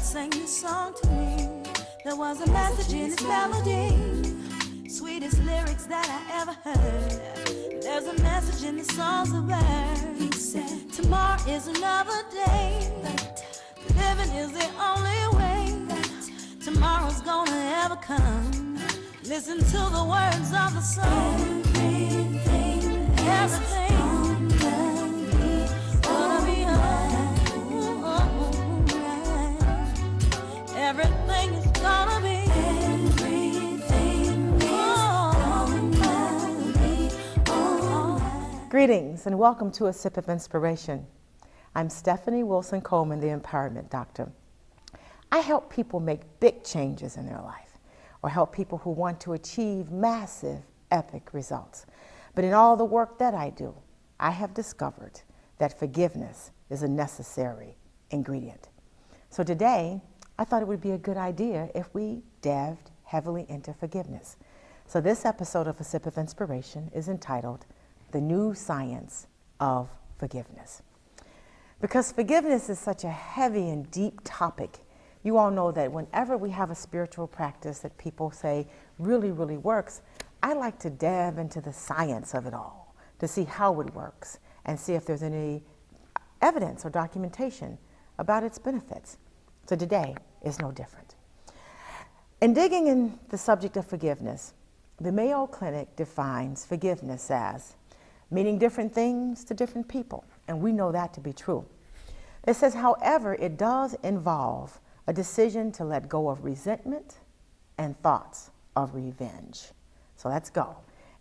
sang this song to me. There was a message in its melody, sweetest lyrics that I ever heard. There's a message in the songs of birds. He said, tomorrow is another day, but living is the only way that tomorrow's gonna ever come. Listen to the words of the song. Everything gonna be alright. Everything is gonna be. Greetings and welcome to A Sip of Inspiration. I'm Stephanie Wilson Coleman, the Empowerment Doctor. I help people make big changes in their life, or help people who want to achieve massive, epic results. But in all the work that I do, I have discovered that forgiveness is a necessary ingredient. So today, I thought it would be a good idea if we delved heavily into forgiveness. So this episode of A Sip of Inspiration is entitled The New Science of Forgiveness. Because forgiveness is such a heavy and deep topic, you all know that whenever we have a spiritual practice that people say really, really works, I like to delve into the science of it all to see how it works and see if there's any evidence or documentation about its benefits. So today is no different. In digging in the subject of forgiveness, the Mayo Clinic defines forgiveness as meaning different things to different people, and we know that to be true. It says, however, it does involve a decision to let go of resentment and thoughts of revenge. So let's go.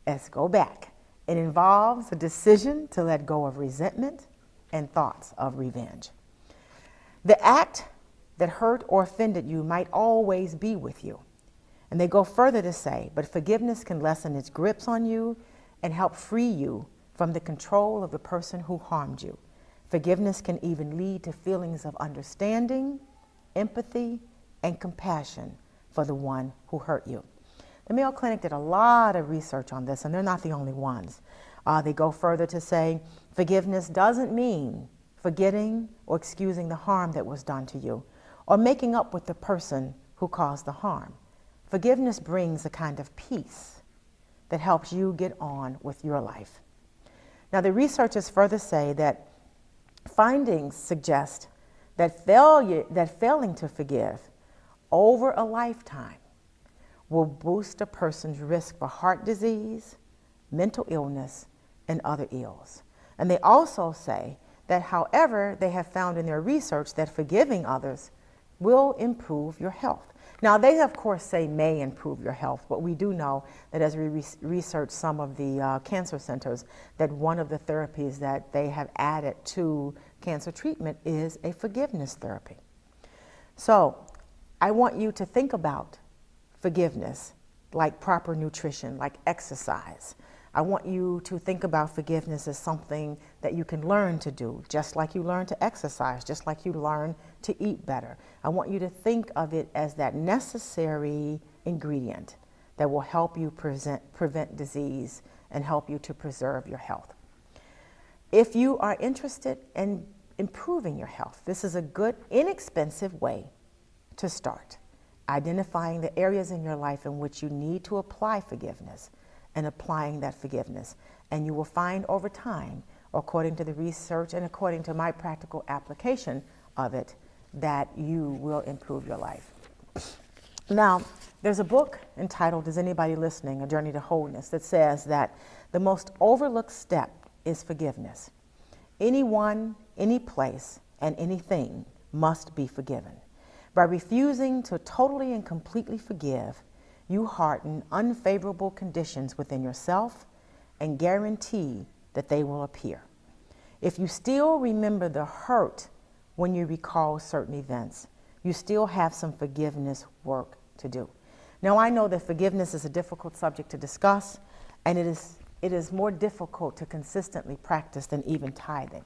Let's go back. It involves a decision to let go of resentment and thoughts of revenge. The act that hurt or offended you might always be with you. And they go further to say, but forgiveness can lessen its grips on you and help free you from the control of the person who harmed you. Forgiveness can even lead to feelings of understanding, empathy, and compassion for the one who hurt you. The Mayo Clinic did a lot of research on this, and they're not the only ones. They go further to say forgiveness doesn't mean forgetting or excusing the harm that was done to you, or making up with the person who caused the harm. Forgiveness brings a kind of peace that helps you get on with your life. Now, the researchers further say that findings suggest that failing to forgive over a lifetime will boost a person's risk for heart disease, mental illness, and other ills. And they also say that, however, they have found in their research that forgiving others will improve your health. Now, they of course say may improve your health, but we do know that as we research some of the cancer centers, that one of the therapies that they have added to cancer treatment is a forgiveness therapy. So I want you to think about forgiveness like proper nutrition, like exercise. I want you to think about forgiveness as something that you can learn to do, just like you learn to exercise, just like you learn to eat better. I want you to think of it as that necessary ingredient that will help you prevent disease and help you to preserve your health. If you are interested in improving your health, this is a good, inexpensive way to start. Identifying the areas in your life in which you need to apply forgiveness and applying that forgiveness. And you will find over time, according to the research and according to my practical application of it, that you will improve your life. Now, there's a book entitled, is anybody listening, A Journey to Wholeness, that says that the most overlooked step is forgiveness. Anyone, any place, and anything must be forgiven. By refusing to totally and completely forgive, you harden unfavorable conditions within yourself and guarantee that they will appear. If you still remember the hurt when you recall certain events, you still have some forgiveness work to do. Now, I know that forgiveness is a difficult subject to discuss, and it is more difficult to consistently practice than even tithing.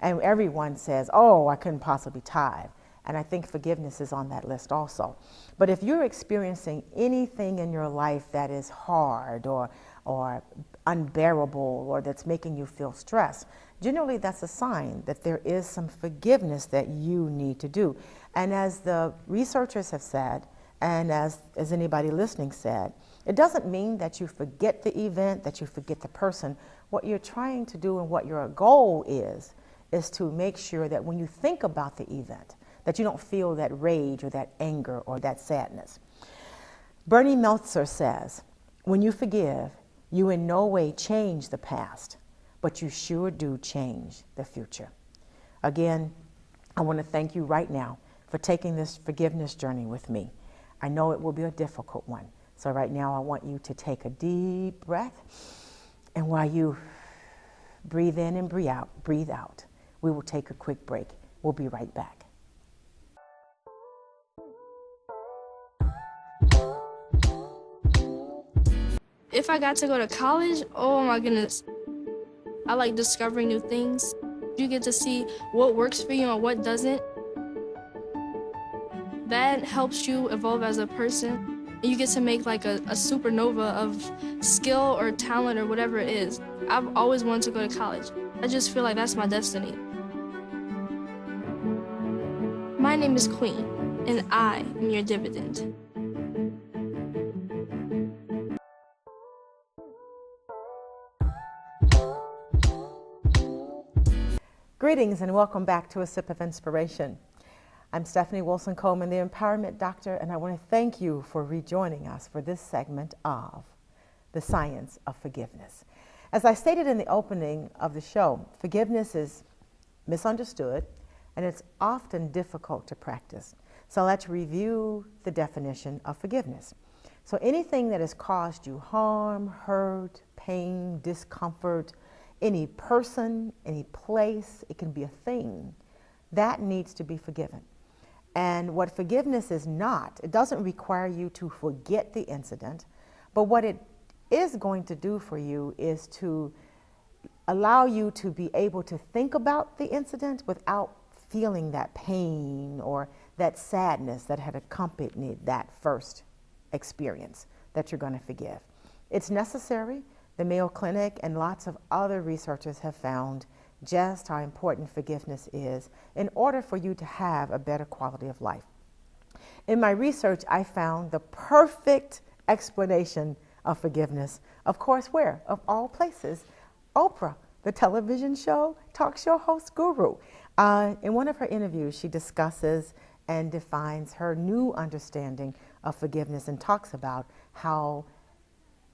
And everyone says, oh, I couldn't possibly tithe. And I think forgiveness is on that list also. But if you're experiencing anything in your life that is hard or or unbearable or that's making you feel stressed, generally that's a sign that there is some forgiveness that you need to do. And as the researchers have said, and as anybody listening said, it doesn't mean that you forget the event, that you forget the person. What you're trying to do and what your goal is to make sure that when you think about the event, that you don't feel that rage or that anger or that sadness. Bernie Meltzer says, when you forgive, you in no way change the past, but you sure do change the future. Again, I want to thank you right now for taking this forgiveness journey with me. I know it will be a difficult one. So right now I want you to take a deep breath, and while you breathe in and breathe out, we will take a quick break. We'll be right back. If I got to go to college, oh my goodness. I like discovering new things. You get to see what works for you and what doesn't. That helps you evolve as a person. You get to make like a supernova of skill or talent or whatever it is. I've always wanted to go to college. I just feel like that's my destiny. My name is Queen, and I am your dividend. Greetings and welcome back to A Sip of Inspiration. I'm Stephanie Wilson Coleman, the Empowerment Doctor, and I want to thank you for rejoining us for this segment of The Science of Forgiveness. As I stated in the opening of the show, forgiveness is misunderstood and it's often difficult to practice. So let's review the definition of forgiveness. So anything that has caused you harm, hurt, pain, discomfort, any person, any place, it can be a thing, that needs to be forgiven. And what forgiveness is not, it doesn't require you to forget the incident, but what it is going to do for you is to allow you to be able to think about the incident without feeling that pain or that sadness that had accompanied that first experience that you're going to forgive. It's necessary. The Mayo Clinic and lots of other researchers have found just how important forgiveness is in order for you to have a better quality of life. In my research, I found the perfect explanation of forgiveness. Of course, where? Of all places, Oprah, the television show, talk show host guru. In one of her interviews, she discusses and defines her new understanding of forgiveness and talks about how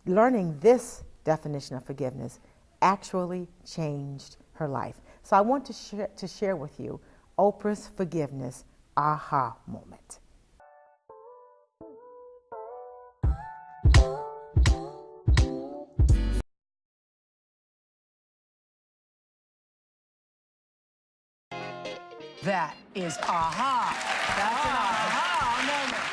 learning this definition of forgiveness actually changed her life. So I want to share with you Oprah's forgiveness aha moment. That is aha. That's an aha moment.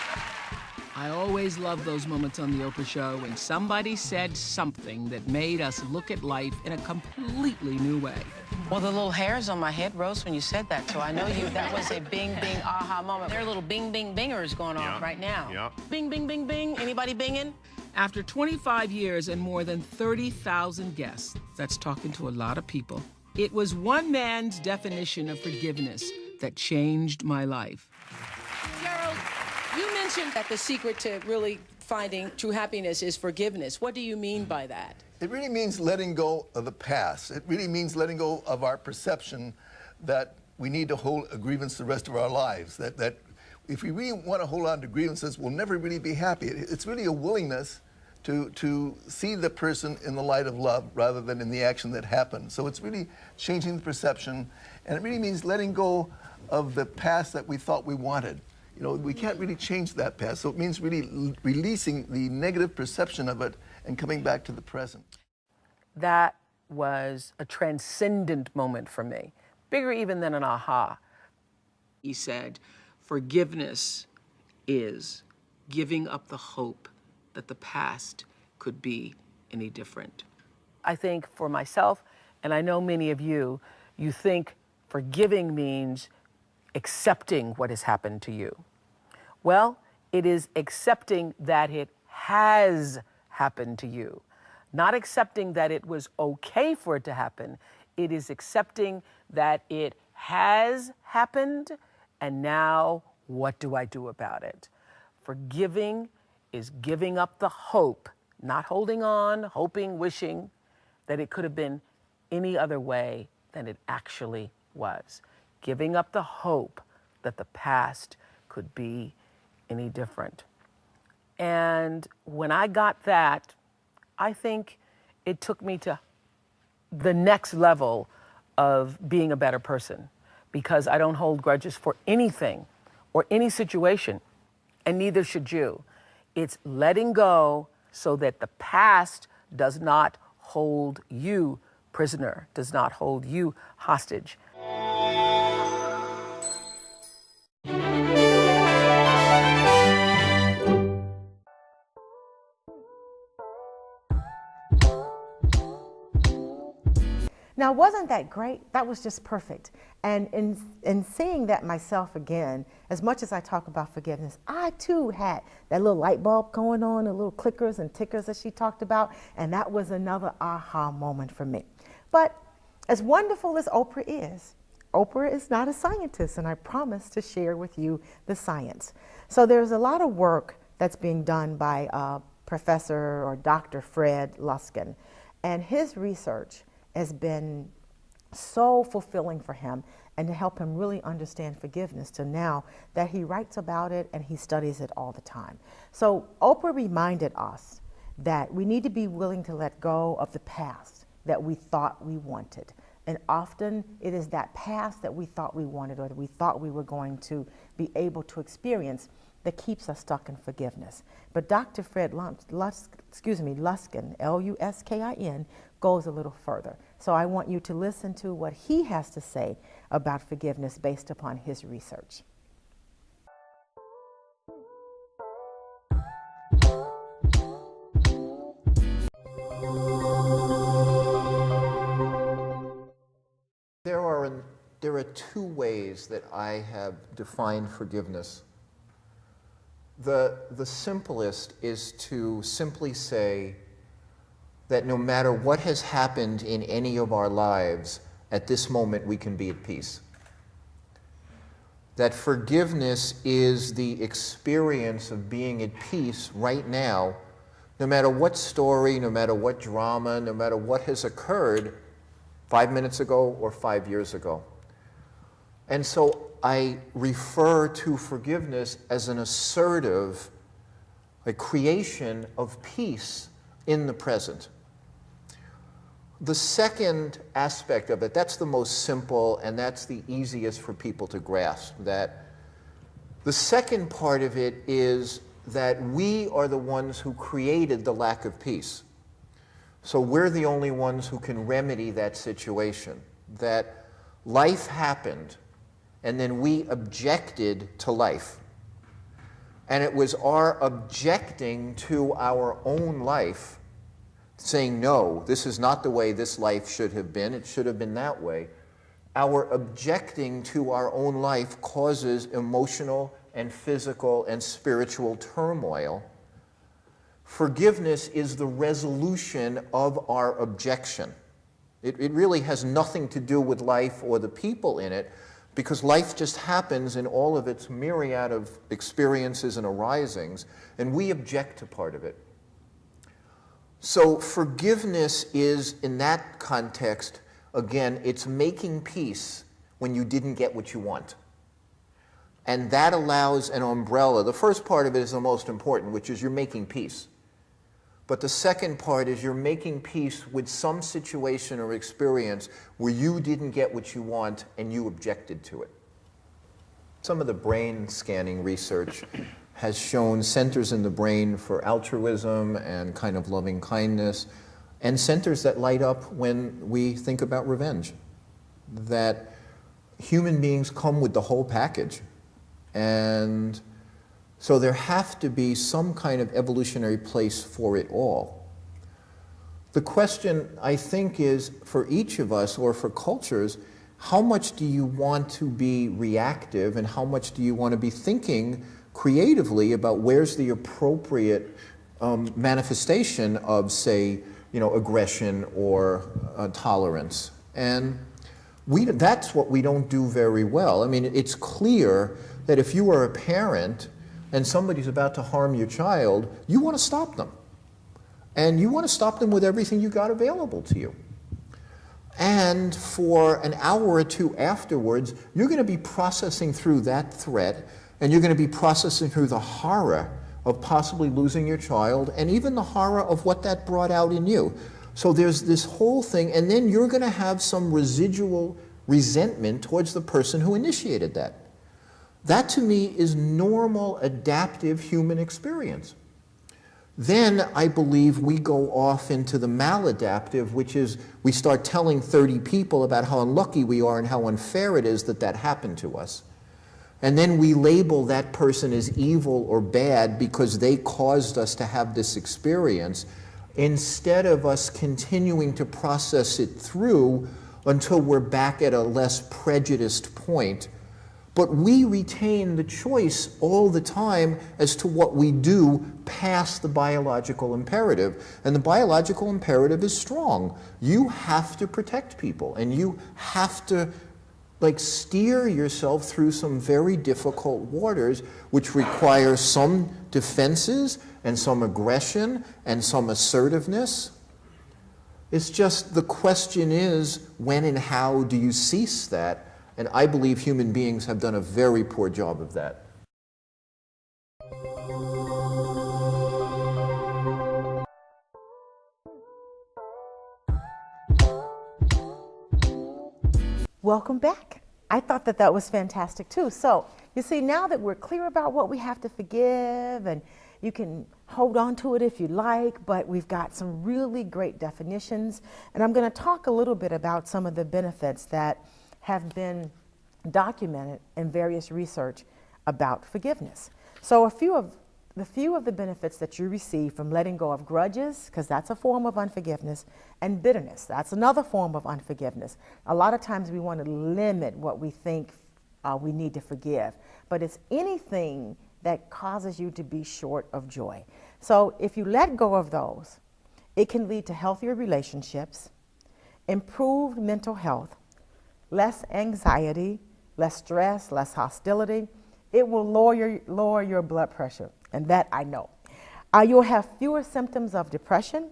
I always love those moments on the Oprah Show when somebody said something that made us look at life in a completely new way. Well, the little hairs on my head rose when you said that, so I know that was a bing, bing, aha moment. There are little bing, bing, bingers going on right now. Yep. Bing, bing, bing, bing. Anybody binging? After 25 years and more than 30,000 guests, that's talking to a lot of people, it was one man's definition of forgiveness that changed my life. Gerald, you mentioned that the secret to really finding true happiness is forgiveness. What do you mean by that? It really means letting go of the past. It really means letting go of our perception that we need to hold a grievance the rest of our lives. That if we really want to hold on to grievances, we'll never really be happy. It's really a willingness to see the person in the light of love rather than in the action that happened. So it's really changing the perception, and it really means letting go of the past that we thought we wanted. You know, we can't really change that past, so it means really releasing the negative perception of it and coming back to the present. That was a transcendent moment for me, bigger even than an aha. He said, forgiveness is giving up the hope that the past could be any different. I think for myself, and I know many of you, you think forgiving means accepting what has happened to you. Well, it is accepting that it has happened to you, Not accepting that it was okay for it to happen. It is accepting that it has happened, and now what do I do about it? Forgiving is giving up the hope, not holding on, hoping, wishing that it could have been any other way than it actually was. Giving up the hope that the past could be any different. And when I got that, I think it took me to the next level of being a better person, because I don't hold grudges for anything or any situation, and neither should you. It's letting go so that the past does not hold you prisoner, does not hold you hostage. Now, wasn't that great? That was just perfect. And in seeing that myself again, as much as I talk about forgiveness, I too had that little light bulb going on, the little clickers and tickers that she talked about, and that was another aha moment for me. But as wonderful as Oprah is not a scientist, and I promise to share with you the science. So there's a lot of work that's being done by Professor or Dr. Fred Luskin, and his research has been so fulfilling for him and to help him really understand forgiveness to now that he writes about it and he studies it all the time. So Oprah reminded us that we need to be willing to let go of the past that we thought we wanted. And often it is that past that we thought we wanted or that we thought we were going to be able to experience that keeps us stuck in forgiveness. But Dr. Fred Luskin, L-U-S-K-I-N, goes a little further. So I want you to listen to what he has to say about forgiveness based upon his research. There are two ways that I have defined forgiveness. The simplest is to simply say that no matter what has happened in any of our lives, at this moment we can be at peace. That forgiveness is the experience of being at peace right now, no matter what story, no matter what drama, no matter what has occurred 5 minutes ago or 5 years ago. And so I refer to forgiveness as an assertive, a creation of peace in the present. The second aspect of it, that's the most simple and that's the easiest for people to grasp, that the second part of it is that we are the ones who created the lack of peace. So we're the only ones who can remedy that situation, that life happened and then we objected to life. And it was our objecting to our own life, saying, no, this is not the way this life should have been, it should have been that way. Our objecting to our own life causes emotional and physical and spiritual turmoil. Forgiveness is the resolution of our objection. It really has nothing to do with life or the people in it, because life just happens in all of its myriad of experiences and arisings, and we object to part of it. So forgiveness is, in that context, again, it's making peace when you didn't get what you want. And that allows an umbrella. The first part of it is the most important, which is you're making peace. But the second part is you're making peace with some situation or experience where you didn't get what you want and you objected to it. Some of the brain scanning research has shown centers in the brain for altruism and kind of loving kindness, and centers that light up when we think about revenge. That human beings come with the whole package. And so there have to be some kind of evolutionary place for it all. The question, I think, is for each of us or for cultures, how much do you want to be reactive and how much do you want to be thinking creatively about where's the appropriate manifestation of, say, aggression or tolerance. And that's what we don't do very well. I mean, it's clear that if you are a parent and somebody's about to harm your child, you want to stop them. And you want to stop them with everything you got available to you. And for an hour or two afterwards, you're going to be processing through that threat, and you're going to be processing through the horror of possibly losing your child, and even the horror of what that brought out in you. So there's this whole thing, and then you're going to have some residual resentment towards the person who initiated that. That, to me, is normal, adaptive human experience. Then I believe we go off into the maladaptive, which is we start telling 30 people about how unlucky we are and how unfair it is that that happened to us. And then we label that person as evil or bad because they caused us to have this experience, instead of us continuing to process it through until we're back at a less prejudiced point. But we retain the choice all the time as to what we do past the biological imperative. And the biological imperative is strong. You have to protect people, and you have to steer yourself through some very difficult waters, which require some defenses and some aggression and some assertiveness. It's just the question is, when and how do you cease that? And I believe human beings have done a very poor job of that. Welcome back. I thought that was fantastic too. So you see, now that we're clear about what we have to forgive, and you can hold on to it if you like, but we've got some really great definitions. And I'm going to talk a little bit about some of the benefits that have been documented in various research about forgiveness. So a few of the benefits that you receive from letting go of grudges, because that's a form of unforgiveness, and bitterness, that's another form of unforgiveness. A lot of times we want to limit what we think we need to forgive, but it's anything that causes you to be short of joy. So if you let go of those, it can lead to healthier relationships, improved mental health, less anxiety, less stress, less hostility. It will lower your blood pressure, and that I know. You'll have fewer symptoms of depression,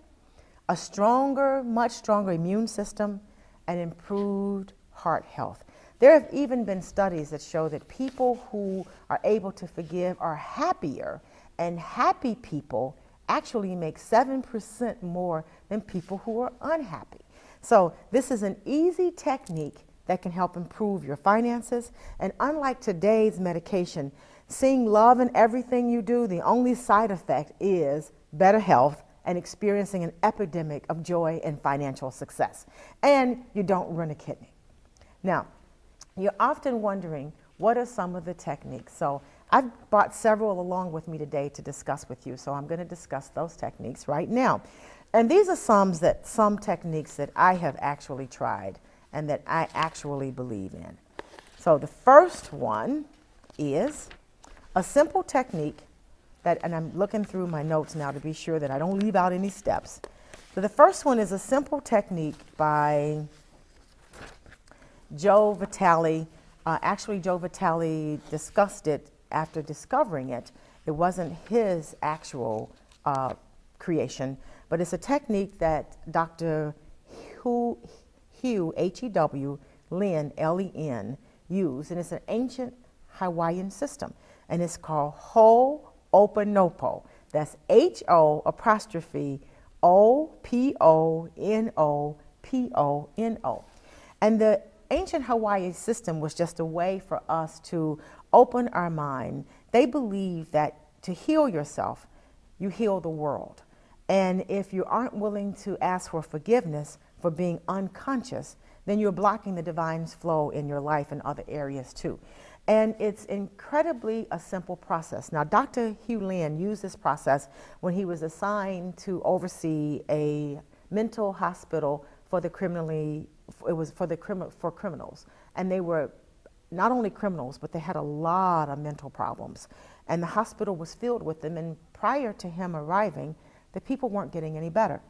a much stronger immune system, and improved heart health. There have even been studies that show that people who are able to forgive are happier, and happy people actually make 7% more than people who are unhappy. So this is an easy technique that can help improve your finances. And unlike today's medication, seeing love in everything you do, the only side effect is better health and experiencing an epidemic of joy and financial success. And you don't run a kidney. Now, you're often wondering, what are some of the techniques? So I've brought several along with me today to discuss with you, so I'm going to discuss those techniques right now. And these are some techniques that I have actually tried and that I actually believe in. So the first one is a simple technique that, and I'm looking through my notes now to be sure that I don't leave out any steps. So the first one is a simple technique by Joe Vitale. Actually, Joe Vitale discussed it after discovering it. It wasn't his actual creation, but it's a technique that Dr. Hugh, H-E-W, Lin, L-E-N, used, and it's an ancient Hawaiian system, and it's called Ho'oponopono. That's H-O'-P-O-N-O-P-O-N-O. And the ancient Hawaii system was just a way for us to open our mind. They believe that to heal yourself, you heal the world. And if you aren't willing to ask for forgiveness for being unconscious, then you're blocking the divine's flow in your life and other areas too. And it's incredibly a simple process. Now, Dr. Hugh Lin used this process when he was assigned to oversee a mental hospital for the for criminals. And they were not only criminals, but they had a lot of mental problems. And the hospital was filled with them, and prior to him arriving, the people weren't getting any better.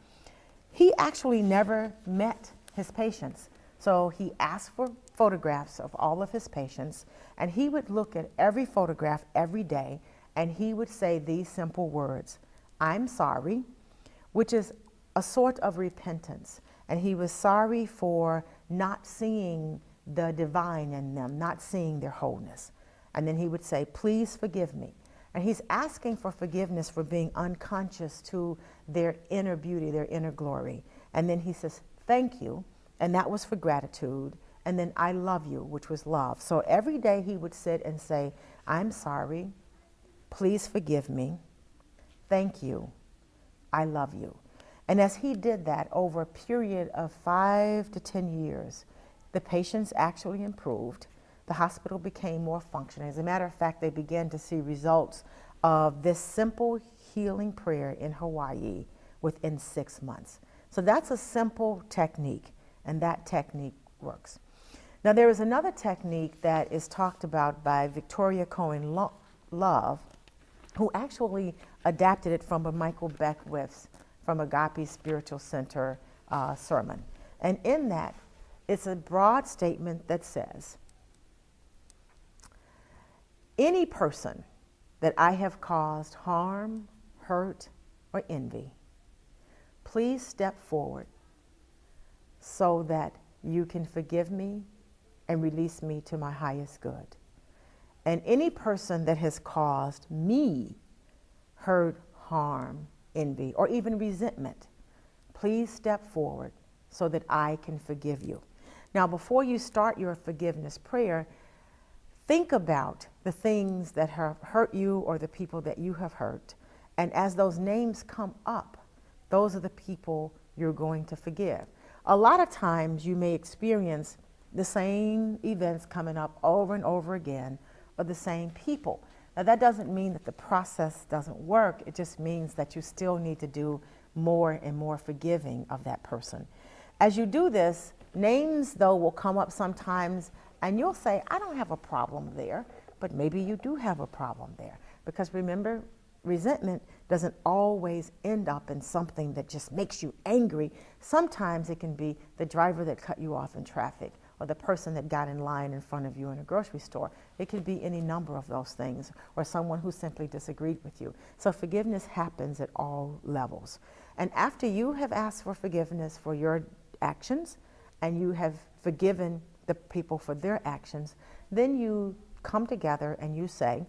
he actually never met his patients. So he asked for photographs of all of his patients, and he would look at every photograph every day, and he would say these simple words, "I'm sorry," which is a sort of repentance. And he was sorry for not seeing the divine in them, not seeing their wholeness. And then he would say, "Please forgive me." And he's asking for forgiveness for being unconscious to their inner beauty, their inner glory. And then he says, "Thank you." And that was for gratitude. And then "I love you," which was love. So every day he would sit and say, "I'm sorry. Please forgive me. Thank you. I love you." And as he did that over a period of 5 to 10 years, the patients actually improved. The hospital became more functional. As a matter of fact, they began to see results of this simple healing prayer in Hawaii within 6 months. So that's a simple technique, and that technique works. Now, there is another technique that is talked about by Victoria Coen Love, who actually adapted it from a Michael Beckwith's from Agape Spiritual Center sermon. And in that, it's a broad statement that says, "Any person that I have caused harm, hurt, or envy, please step forward so that you can forgive me and release me to my highest good. And any person that has caused me hurt, harm, envy, or even resentment, please step forward so that I can forgive you." Now, before you start your forgiveness prayer, think about the things that have hurt you or the people that you have hurt. And as those names come up, those are the people you're going to forgive. A lot of times you may experience the same events coming up over and over again, or the same people. Now, that doesn't mean that the process doesn't work. It just means that you still need to do more and more forgiving of that person. As you do this, names, though, will come up sometimes, and you'll say, "I don't have a problem there," but maybe you do have a problem there. Because remember, resentment doesn't always end up in something that just makes you angry. Sometimes it can be the driver that cut you off in traffic, or the person that got in line in front of you in a grocery store. It could be any number of those things, or someone who simply disagreed with you. So forgiveness happens at all levels. And after you have asked for forgiveness for your actions, and you have forgiven the people for their actions, then you come together and you say,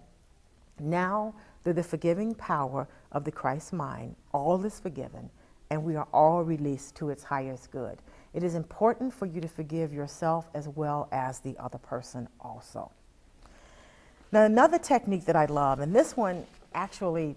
"Now, through the forgiving power of the Christ mind, all is forgiven, and we are all released to its highest good." It is important for you to forgive yourself as well as the other person also. Now, another technique that I love, and this one actually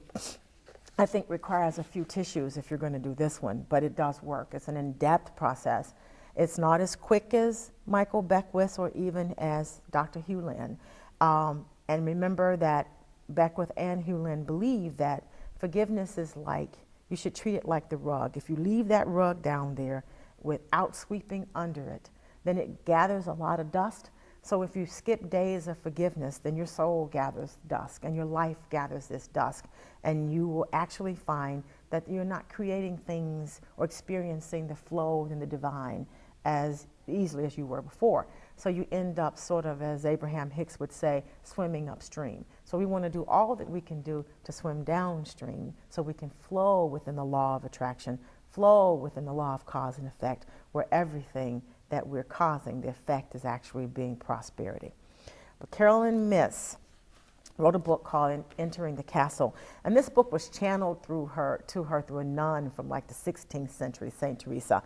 I think requires a few tissues if you're going to do this one, but it does work. It's an in-depth process. It's not as quick as Michael Beckwith or even as Dr. Hugh Lin. And remember that Beckwith and Hugh Lin believe that forgiveness is like, you should treat it like the rug. If you leave that rug down there without sweeping under it, then it gathers a lot of dust. So if you skip days of forgiveness, then your soul gathers dust and your life gathers this dust, and you will actually find that you're not creating things or experiencing the flow and the divine as easily as you were before. So you end up sort of, as Abraham Hicks would say, swimming upstream. So we want to do all that we can do to swim downstream so we can flow within the law of attraction, flow within the law of cause and effect, where everything that we're causing, the effect is actually being prosperity. But Carolyn Myss wrote a book called Entering the Castle, and this book was channeled through a nun from like the 16th century, St. Teresa.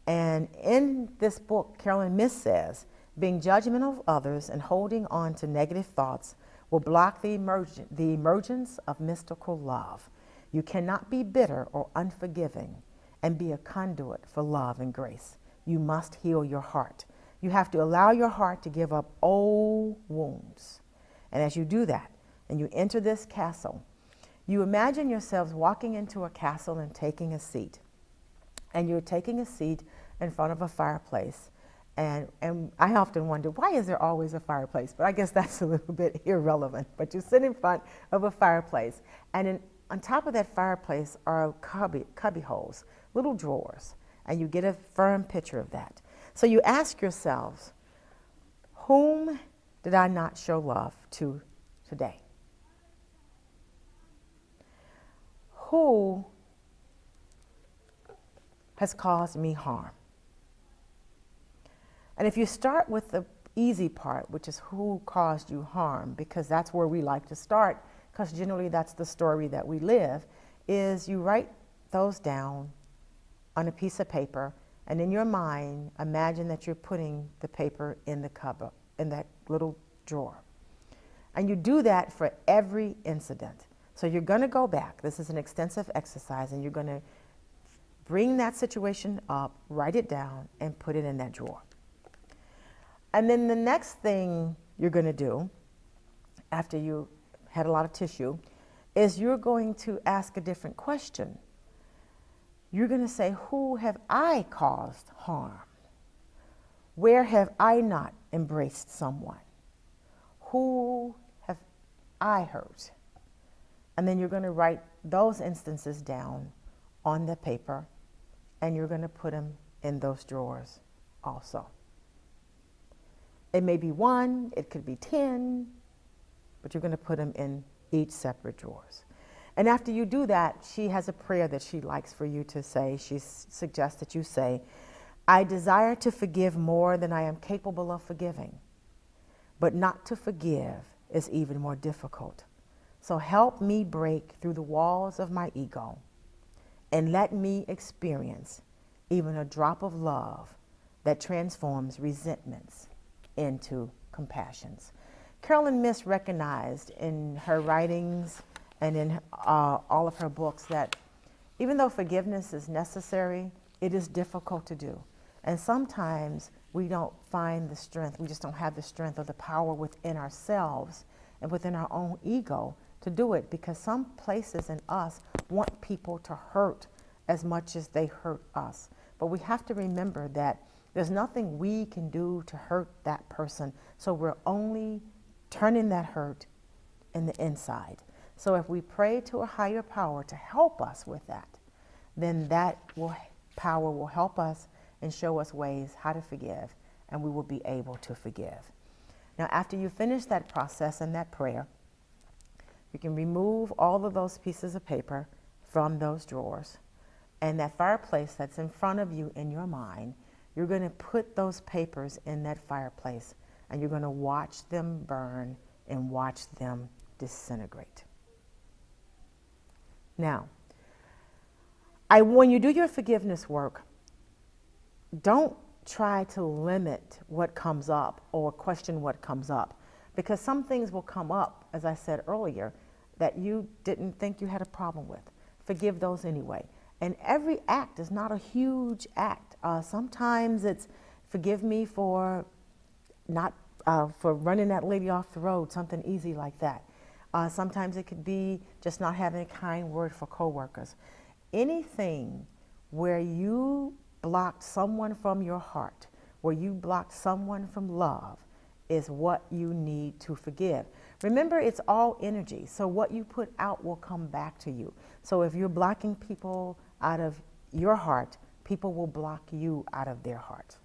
And in this book, Carolyn Myss says, being judgmental of others and holding on to negative thoughts will block the emergence of mystical love. You cannot be bitter or unforgiving and be a conduit for love and grace. You must heal your heart. You have to allow your heart to give up old wounds. And as you do that, and you enter this castle, you imagine yourselves walking into a castle and taking a seat. And you're taking a seat in front of a fireplace. And I often wonder, why is there always a fireplace? But I guess that's a little bit irrelevant. But you sit in front of a fireplace, and on top of that fireplace are cubby holes, little drawers. and you get a firm picture of that. So you ask yourselves, whom did I not show love to today? Who has caused me harm? And if you start with the easy part, which is who caused you harm, because that's where we like to start, because generally that's the story that we live, is you write those down on a piece of paper, and in your mind, imagine that you're putting the paper in the cupboard, in that little drawer. And you do that for every incident. So you're going to go back. This is an extensive exercise, and you're going to bring that situation up, write it down, and put it in that drawer. And then the next thing you're going to do, after you had a lot of tissue, is you're going to ask a different question. You're going to say, who have I caused harm? Where have I not embraced someone? Who have I hurt? And then you're going to write those instances down on the paper, and you're going to put them in those drawers also. It may be 1, it could be 10, but you're going to put them in each separate drawers. And after you do that, she has a prayer that she likes for you to say. She suggests that you say, I desire to forgive more than I am capable of forgiving, but not to forgive is even more difficult. So help me break through the walls of my ego and let me experience even a drop of love that transforms resentments into compassions. Carolyn Myss recognized in her writings and in all of her books that even though forgiveness is necessary, it is difficult to do. And sometimes we don't find the strength, we just don't have the strength or the power within ourselves and within our own ego to do it, because some places in us want people to hurt as much as they hurt us. But we have to remember that there's nothing we can do to hurt that person, so we're only turning that hurt in the inside. So if we pray to a higher power to help us with that, then that power will help us and show us ways how to forgive, and we will be able to forgive. Now, after you finish that process and that prayer, you can remove all of those pieces of paper from those drawers, and that fireplace that's in front of you in your mind, you're going to put those papers in that fireplace, and you're going to watch them burn and watch them disintegrate. Now, when you do your forgiveness work, don't try to limit what comes up or question what comes up, because some things will come up, as I said earlier, that you didn't think you had a problem with. Forgive those anyway. And every act is not a huge act. Sometimes it's forgive me for for running that lady off the road, something easy like that. Sometimes it could be just not having a kind word for coworkers. Anything where you blocked someone from your heart, where you blocked someone from love, is what you need to forgive. Remember, it's all energy, so what you put out will come back to you. So if you're blocking people out of your heart, people will block you out of their heart.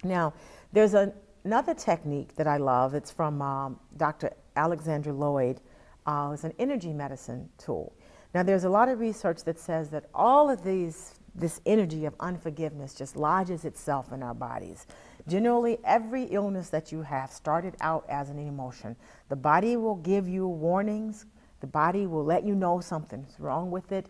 Now, there's another technique that I love. It's from Dr. Alexandra Lloyd. It's an energy medicine tool. Now, there's a lot of research that says that all of this energy of unforgiveness just lodges itself in our bodies. Generally, every illness that you have started out as an emotion. The body will give you warnings. The body will let you know something's wrong with it.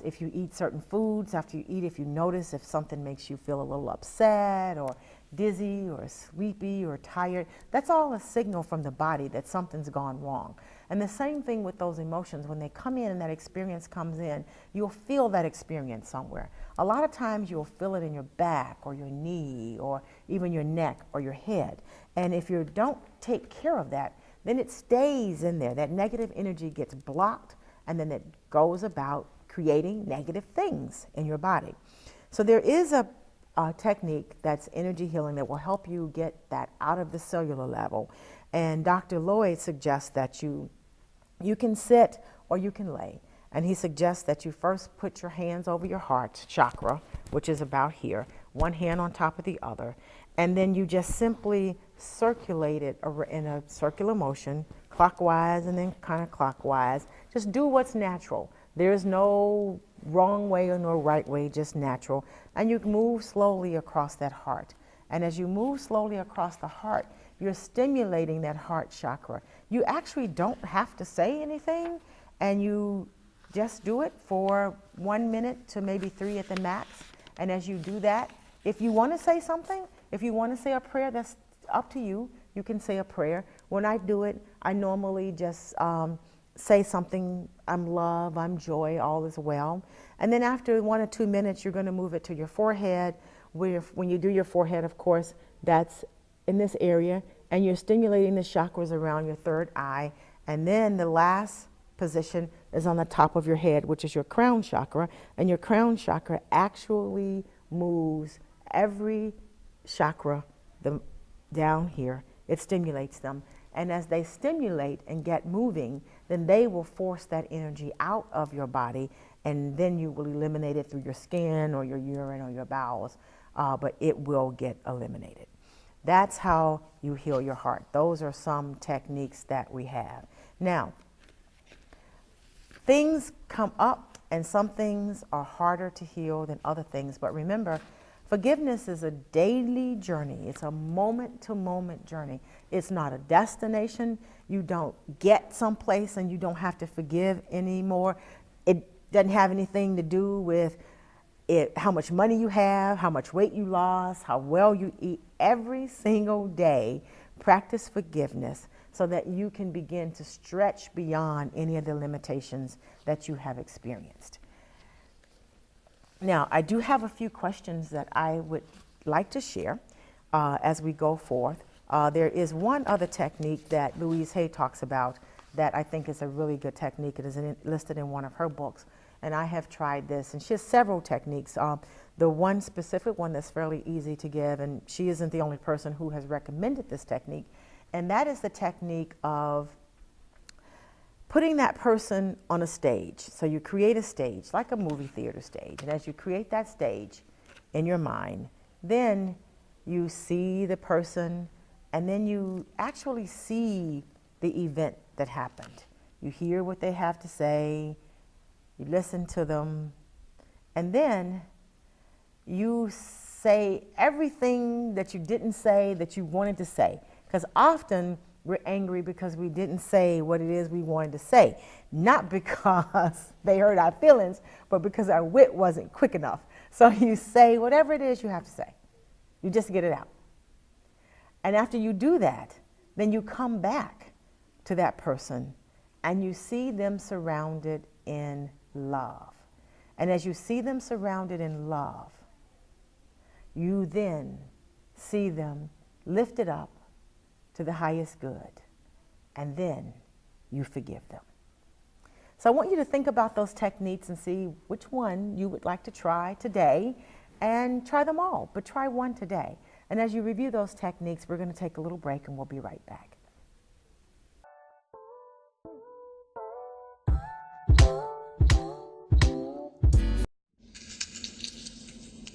If you eat certain foods, after you eat, if you notice if something makes you feel a little upset or dizzy or sleepy or tired, that's all a signal from the body that something's gone wrong. And the same thing with those emotions. When they come in and that experience comes in, you'll feel that experience somewhere. A lot of times you'll feel it in your back or your knee or even your neck or your head. And if you don't take care of that, then it stays in there. That negative energy gets blocked, and then it goes about creating negative things in your body. So there is a technique that's energy healing that will help you get that out of the cellular level. And Dr. Lloyd suggests that you can sit or you can lay. And he suggests that you first put your hands over your heart chakra, which is about here, one hand on top of the other, and then you just simply circulate it in a circular motion, clockwise and then counterclockwise. Just do what's natural. There's no wrong way or no right way, just natural. And you move slowly across that heart. And as you move slowly across the heart, you're stimulating that heart chakra. You actually don't have to say anything, and you just do it for 1 minute to maybe 3 at the max. And as you do that, if you want to say something, if you want to say a prayer, that's up to you. You can say a prayer. When I do it, I normally just say something, I'm love, I'm joy, all is well. And then after 1 or 2 minutes, you're going to move it to your forehead. When you do your forehead, of course, that's in this area, and you're stimulating the chakras around your third eye. And then the last position is on the top of your head, which is your crown chakra. And your crown chakra actually moves every chakra down here. It stimulates them. And as they stimulate and get moving, then they will force that energy out of your body, and then you will eliminate it through your skin or your urine or your bowels, but it will get eliminated. That's how you heal your heart. Those are some techniques that we have. Now, things come up, and some things are harder to heal than other things, but remember, forgiveness is a daily journey. It's a moment-to-moment journey. It's not a destination. You don't get someplace and you don't have to forgive anymore. It doesn't have anything to do with how much money you have, how much weight you lost, how well you eat. Every single day, practice forgiveness so that you can begin to stretch beyond any of the limitations that you have experienced. Now, I do have a few questions that I would like to share as we go forth. There is one other technique that Louise Hay talks about that I think is a really good technique. It is listed in one of her books, and I have tried this, and she has several techniques. The one specific one that's fairly easy to give, and she isn't the only person who has recommended this technique, and that is the technique of putting that person on a stage. So you create a stage, like a movie theater stage. And as you create that stage in your mind, then you see the person, and then you actually see the event that happened. You hear what they have to say, you listen to them, and then you say everything that you didn't say that you wanted to say. Because often we're angry because we didn't say what it is we wanted to say. Not because they hurt our feelings, but because our wit wasn't quick enough. So you say whatever it is you have to say. You just get it out. And after you do that, then you come back to that person and you see them surrounded in love. And as you see them surrounded in love, you then see them lifted up to the highest good, and then you forgive them. So I want you to think about those techniques and see which one you would like to try today, and try them all, but try one today. And as you review those techniques, we're going to take a little break and we'll be right back.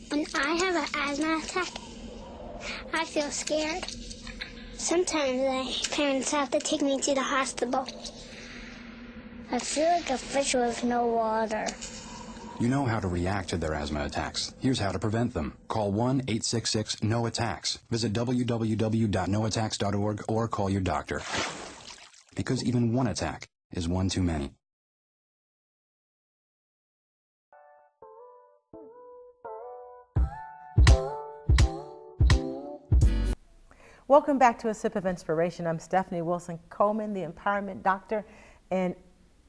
When I have an asthma attack, I feel scared. Sometimes my parents have to take me to the hospital. I feel like a fish with no water. You know how to react to their asthma attacks. Here's how to prevent them. Call 1-866-NO-ATTACKS. Visit www.noattacks.org or call your doctor. Because even one attack is one too many. Welcome back to A Sip of Inspiration. I'm Stephanie Wilson Coleman, the Empowerment Doctor, and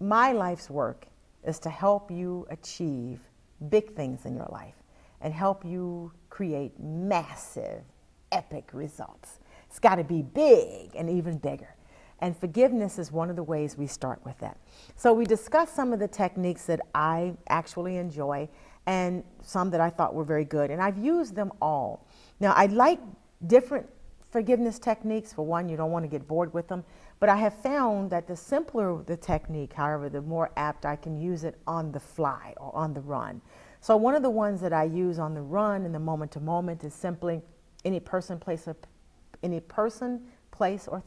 my life's work is to help you achieve big things in your life and help you create massive, epic results. It's got to be big and even bigger. And forgiveness is one of the ways we start with that. So we discussed some of the techniques that I actually enjoy and some that I thought were very good, and I've used them all. Now, I like different forgiveness techniques. For one, you don't want to get bored with them, but I have found that the simpler the technique, however, the more apt I can use it on the fly or on the run. So one of the ones that I use on the run and the moment to moment is simply any person, place, or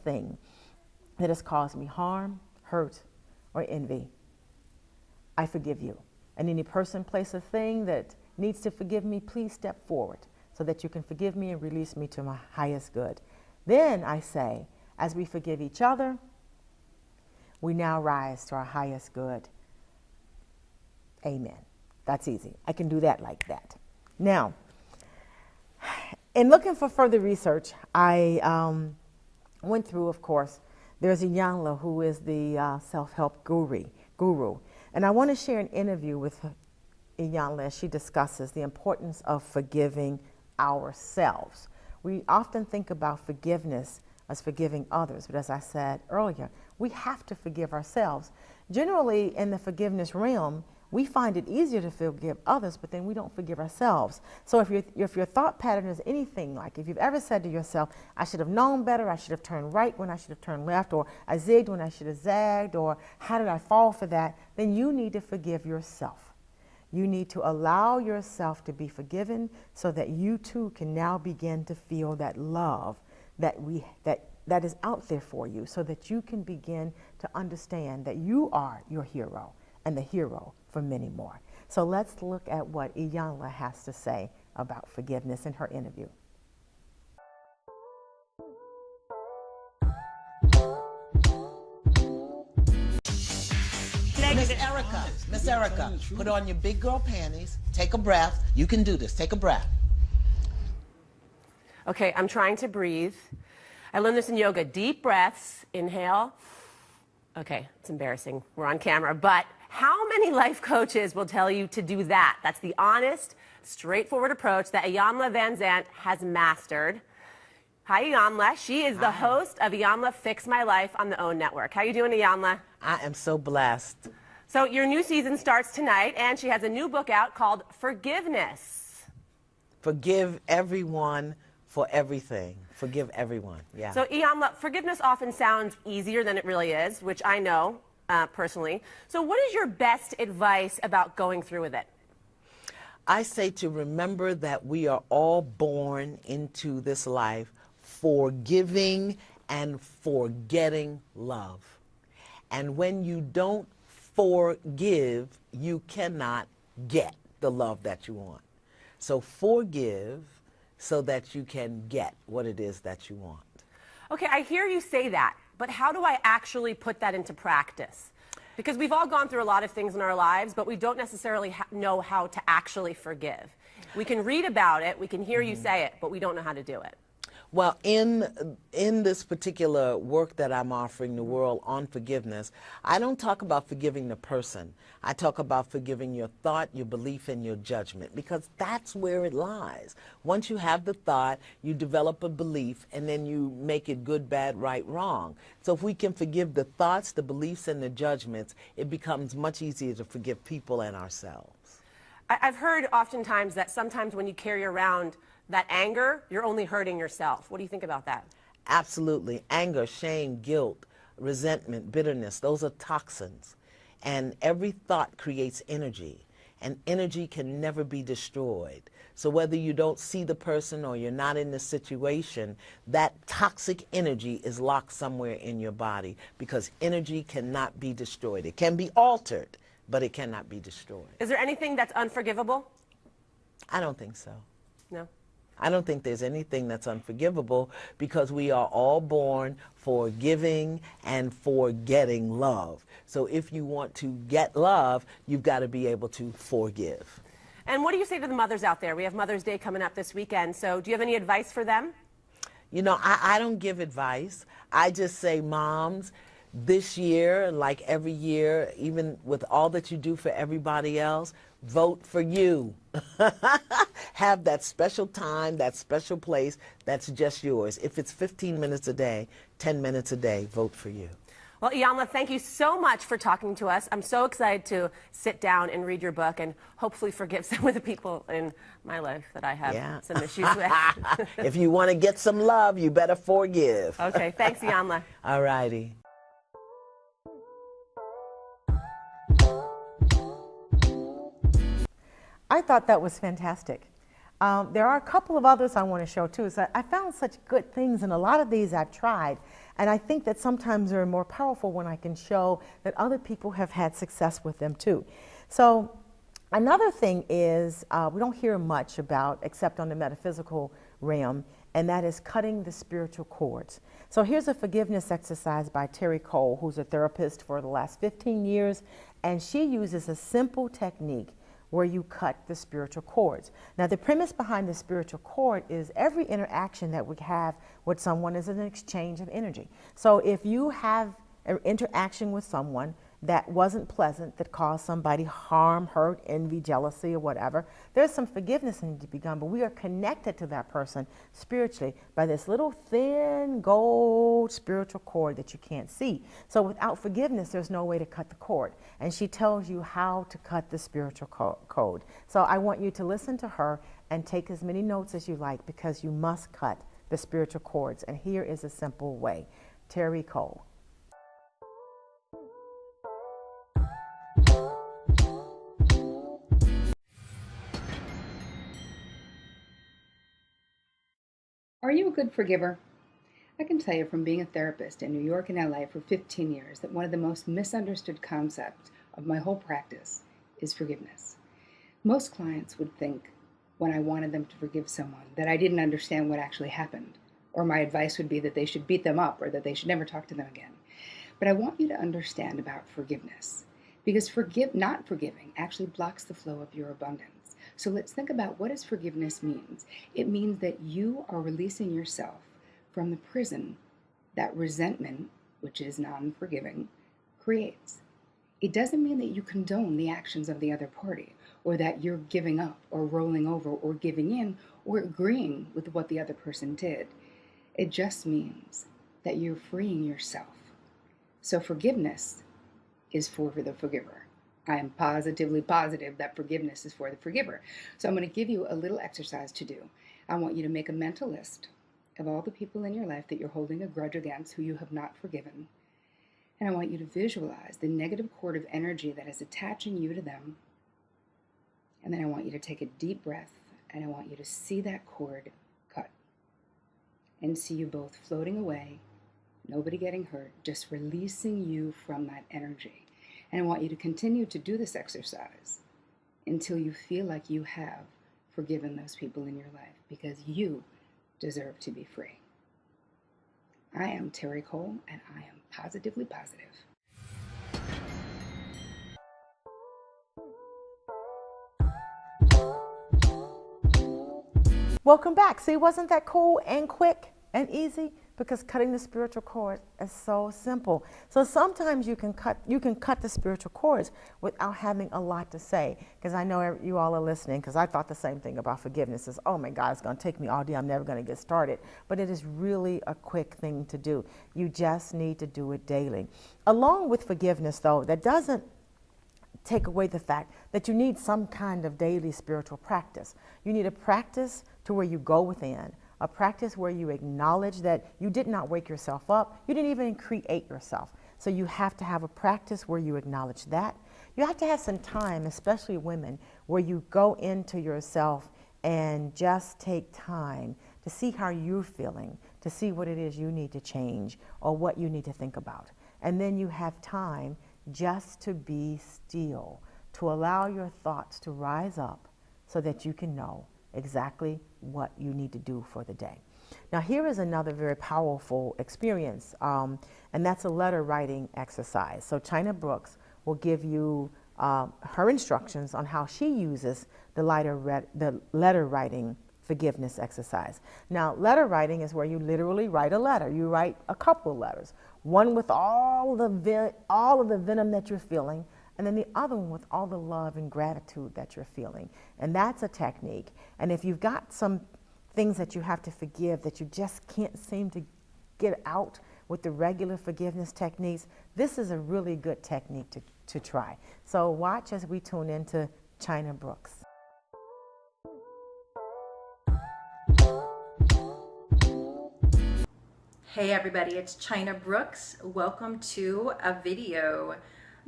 thing that has caused me harm, hurt, or envy. I forgive you. And any person, place, or thing that needs to forgive me, please step forward so that you can forgive me and release me to my highest good. Then I say, as we forgive each other, we now rise to our highest good. Amen. That's easy. I can do that like that. Now, in looking for further research, I went through, of course, there's Iyanla, who is the self-help guru. And I want to share an interview with Iyanla as she discusses the importance of forgiving ourselves. We often think about forgiveness as forgiving others, but as I said earlier, we have to forgive ourselves. Generally, in the forgiveness realm, we find it easier to forgive others, but then we don't forgive ourselves. So if your thought pattern is anything like, if you've ever said to yourself, I should have known better, I should have turned right when I should have turned left, or I zigged when I should have zagged, or how did I fall for that, then you need to forgive yourself. You need to allow yourself to be forgiven so that you too can now begin to feel that love that is out there for you, so that you can begin to understand that you are your hero and the hero for many more. So let's look at what Iyanla has to say about forgiveness in her interview. Miss Erica, put on your big girl panties, take a breath. You can do this, take a breath. Okay, I'm trying to breathe. I learned this in yoga. Deep breaths, inhale. Okay, it's embarrassing, we're on camera, but how many life coaches will tell you to do that? That's the honest, straightforward approach that Iyanla Vanzant has mastered. Hi, Iyanla. She is the host of Iyanla Fix My Life on the OWN Network. How you doing, Iyanla? I am so blessed. So your new season starts tonight, and she has a new book out called Forgiveness. Forgive everyone for everything. Forgive everyone, yeah. So Iyanla, forgiveness often sounds easier than it really is, which I know personally. So what is your best advice about going through with it? I say to remember that we are all born into this life forgiving and forgetting love. And when you don't forgive, you cannot get the love that you want. So forgive so that you can get what it is that you want. Okay, I hear you say that, but how do I actually put that into practice? Because we've all gone through a lot of things in our lives, but we don't necessarily know how to actually forgive. We can read about it, we can hear you say it, but we don't know how to do it. Well, in this particular work that I'm offering the world on forgiveness, I don't talk about forgiving the person. I talk about forgiving your thought, your belief, and your judgment, because that's where it lies. Once you have the thought, you develop a belief, and then you make it good, bad, right, wrong. So if we can forgive the thoughts, the beliefs, and the judgments, it becomes much easier to forgive people and ourselves. I've heard oftentimes that sometimes when you carry around that anger, you're only hurting yourself. What do you think about that? Absolutely. Anger, shame, guilt, resentment, bitterness, those are toxins. And every thought creates energy, and energy can never be destroyed. So whether you don't see the person or you're not in the situation, that toxic energy is locked somewhere in your body, because energy cannot be destroyed. It can be altered, but it cannot be destroyed. Is there anything that's unforgivable? I don't think so. No? I don't think there's anything that's unforgivable, because we are all born for giving and for getting love. So if you want to get love, you've got to be able to forgive. And what do you say to the mothers out there? We have Mother's Day coming up this weekend, so do you have any advice for them? You know, I don't give advice. I just say, moms, this year, like every year, even with all that you do for everybody else, vote for you. Have that special time, that special place that's just yours. If it's 15 minutes a day, 10 minutes a day, vote for you. Well, Iyanla, thank you so much for talking to us. I'm so excited to sit down and read your book and hopefully forgive some of the people in my life that I have some issues with. If you want to get some love, you better forgive. Okay, thanks, Iyanla. All righty. I I thought that was fantastic. There are a couple of others I want to show too. So I found such good things, and a lot of these I've tried. And I think that sometimes they're more powerful when I can show that other people have had success with them too. So another thing is we don't hear much about, except on the metaphysical realm, and that is cutting the spiritual cords. So here's a forgiveness exercise by Terry Cole, who's a therapist for the last 15 years, and she uses a simple technique where you cut the spiritual cords. Now, the premise behind the spiritual cord is every interaction that we have with someone is an exchange of energy. So if you have an interaction with someone that wasn't pleasant, that caused somebody harm, hurt, envy, jealousy, or whatever, there's some forgiveness that needs to be done, but we are connected to that person spiritually by this little thin gold spiritual cord that you can't see. So without forgiveness, there's no way to cut the cord. And she tells you how to cut the spiritual code. So I want you to listen to her and take as many notes as you like, because you must cut the spiritual cords. And here is a simple way. Terry Cole. Are you a good forgiver? I can tell you from being a therapist in New York and LA for 15 years that one of the most misunderstood concepts of my whole practice is forgiveness. Most clients would think, when I wanted them to forgive someone, that I didn't understand what actually happened, or my advice would be that they should beat them up or that they should never talk to them again. But I want you to understand about forgiveness, because not forgiving actually blocks the flow of your abundance. So let's think about what does forgiveness means. It means that you are releasing yourself from the prison that resentment, which is non-forgiving, creates. It doesn't mean that you condone the actions of the other party, or that you're giving up or rolling over or giving in or agreeing with what the other person did. It just means that you're freeing yourself. So forgiveness is for the forgiver. I am positively positive that forgiveness is for the forgiver. So I'm going to give you a little exercise to do. I want you to make a mental list of all the people in your life that you're holding a grudge against, who you have not forgiven. And I want you to visualize the negative cord of energy that is attaching you to them. And then I want you to take a deep breath, and I want you to see that cord cut. And see you both floating away, nobody getting hurt, just releasing you from that energy. And I want you to continue to do this exercise until you feel like you have forgiven those people in your life, because you deserve to be free. I am Terry Cole, and I am positively positive. Welcome back. See, wasn't that cool and quick and easy? Because cutting the spiritual cord is so simple. So sometimes you can cut the spiritual cords without having a lot to say. Because I know you all are listening, because I thought the same thing about forgiveness. Is, oh my God, it's going to take me all day. I'm never going to get started. But it is really a quick thing to do. You just need to do it daily. Along with forgiveness, though, that doesn't take away the fact that you need some kind of daily spiritual practice. You need a practice to where you go within, a practice where you acknowledge that you did not wake yourself up, you didn't even create yourself. So you have to have a practice where you acknowledge that. You have to have some time, especially women, where you go into yourself and just take time to see how you're feeling, to see what it is you need to change or what you need to think about. And then you have time just to be still, to allow your thoughts to rise up so that you can know exactly what you need to do for the day. Now, here is another very powerful experience, and that's a letter writing exercise. So China Brooks will give you her instructions on how she uses the letter writing forgiveness exercise. Now, letter writing is where you literally write a letter. You write a couple of letters, one with all of the venom that you're feeling, and then the other one with all the love and gratitude that you're feeling. And that's a technique. And if you've got some things that you have to forgive that you just can't seem to get out with the regular forgiveness techniques, this is a really good technique to try. So watch as we tune into China Brooks. Hey everybody, it's China Brooks. Welcome to a video